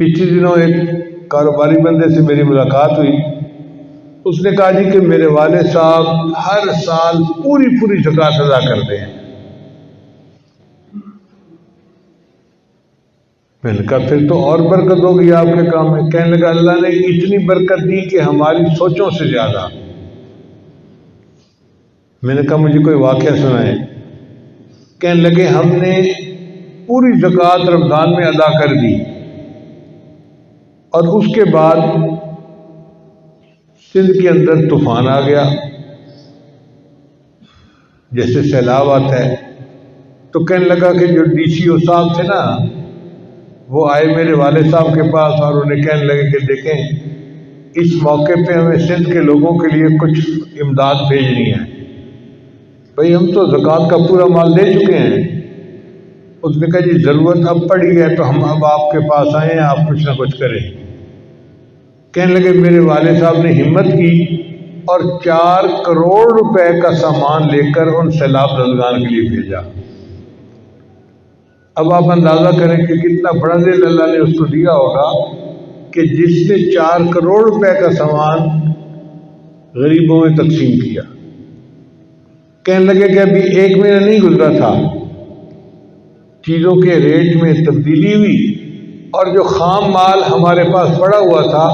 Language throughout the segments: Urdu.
پچھلے دنوں ایک کاروباری بندے سے میری ملاقات ہوئی. اس نے کہا جی کہ میرے والد صاحب ہر سال پوری زکوٰۃ ادا کرتے ہیں. میں نے کہا پھر تو اور برکت ہوگی آپ کے کام میں. کہنے لگا اللہ نے اتنی برکت دی کہ ہماری سوچوں سے زیادہ. میں نے کہا مجھے کوئی واقعہ سنائیں. کہنے لگے ہم نے پوری زکوٰۃ رمضان میں ادا کر دی اور اس کے بعد سندھ کے اندر طوفان آ گیا، جیسے سیلاب آتا ہے. تو کہنے لگا کہ جو ڈی سی او صاحب تھے نا وہ آئے میرے والد صاحب کے پاس اور انہیں کہنے لگے کہ دیکھیں اس موقع پہ ہمیں سندھ کے لوگوں کے لیے کچھ امداد بھیجنی ہے. بھئی ہم تو زکوٰۃ کا پورا مال دے چکے ہیں. اس نے کہا جی ضرورت اب پڑی ہے تو ہم اب آپ کے پاس آئے ہیں، آپ کچھ نہ کچھ کریں. کہنے لگے میرے والد صاحب نے ہمت کی اور 4 کروڑ روپے کا سامان لے کر ان سیلاب زدگان کے لیے بھیجا. اب آپ اندازہ کریں کہ کتنا بڑا دل اللہ نے اس کو دیا ہوگا کہ جس نے 4 کروڑ روپے کا سامان غریبوں میں تقسیم کیا. کہنے لگے کہ ابھی 1 مہینہ نہیں گزرا تھا، چیزوں کے ریٹ میں تبدیلی ہوئی اور جو خام مال ہمارے پاس پڑا ہوا تھا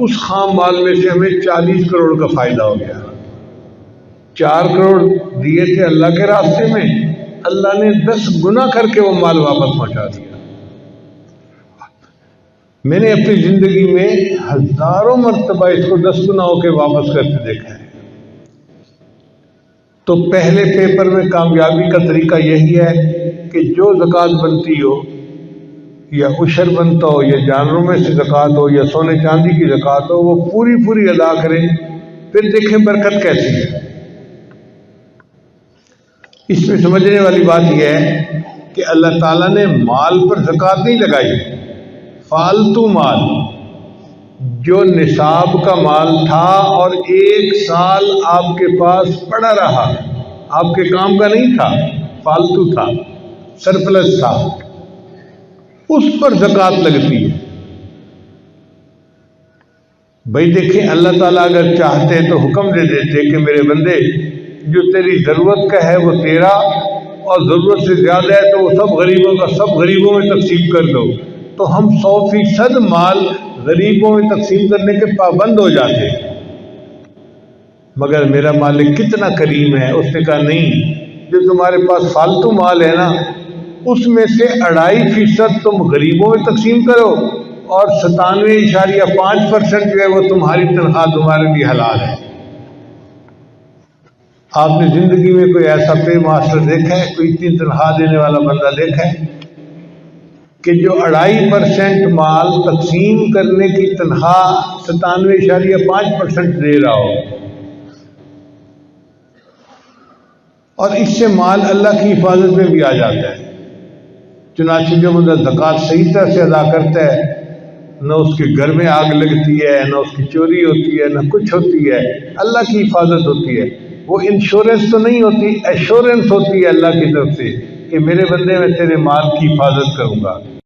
اس خام مال میں سے ہمیں 40 کروڑ کا فائدہ ہو گیا. 4 کروڑ دیے تھے اللہ کے راستے میں، اللہ نے 10 گنا کر کے وہ مال واپس پہنچا دیا. میں نے اپنی زندگی میں ہزاروں مرتبہ اس کو 10 گنا ہو کے واپس کرتے دیکھا ہے. تو پہلے پیپر میں کامیابی کا طریقہ یہی ہے کہ جو زکوٰۃ بنتی ہو یا عشر بنتا ہو یا جانوروں میں سے زکوٰۃ ہو یا سونے چاندی کی زکوٰۃ ہو وہ پوری ادا کریں، پھر دیکھیں برکت کیسی ہے. اس میں سمجھنے والی بات یہ ہے کہ اللہ تعالیٰ نے مال پر زکوٰۃ نہیں لگائی. فالتو مال جو نصاب کا مال تھا اور 1 سال آپ کے پاس پڑا رہا، آپ کے کام کا نہیں تھا، فالتو تھا، سرپلس تھا، اس پر زکوٰۃ لگتی ہے. بھائی دیکھیں اللہ تعالیٰ اگر چاہتے تو حکم دے دیتے کہ میرے بندے جو تیری ضرورت کا ہے وہ تیرا اور ضرورت سے زیادہ ہے تو وہ سب غریبوں کا سب غریبوں میں تقسیم کر دو، تو ہم 100% مال غریبوں میں تقسیم کرنے کے پابند ہو جاتے. مگر میرا مالک کتنا کریم ہے، اس نے کہا نہیں، جو تمہارے پاس فالتو مال ہے نا اس میں سے 2.5% تم غریبوں میں تقسیم کرو اور 97.5% جو ہے وہ تمہاری تنخواہ تمہارے لیے حلال ہے. آپ نے زندگی میں کوئی ایسا پے ماسٹر دیکھا ہے، کوئی اتنی تنخواہ دینے والا بندہ دیکھا ہے کہ جو 2.5% مال تقسیم کرنے کی تنخواہ 97.5% دے رہا ہو؟ اور اس سے مال اللہ کی حفاظت میں بھی آ جاتا ہے. چنانچہ جو بندہ زکوٰۃ صحیح طرح سے ادا کرتا ہے نہ اس کے گھر میں آگ لگتی ہے، نہ اس کی چوری ہوتی ہے، نہ کچھ ہوتی ہے، اللہ کی حفاظت ہوتی ہے. وہ انشورنس تو نہیں ہوتی، ایشورنس ہوتی ہے اللہ کی طرف سے کہ میرے بندے میں تیرے مال کی حفاظت کروں گا.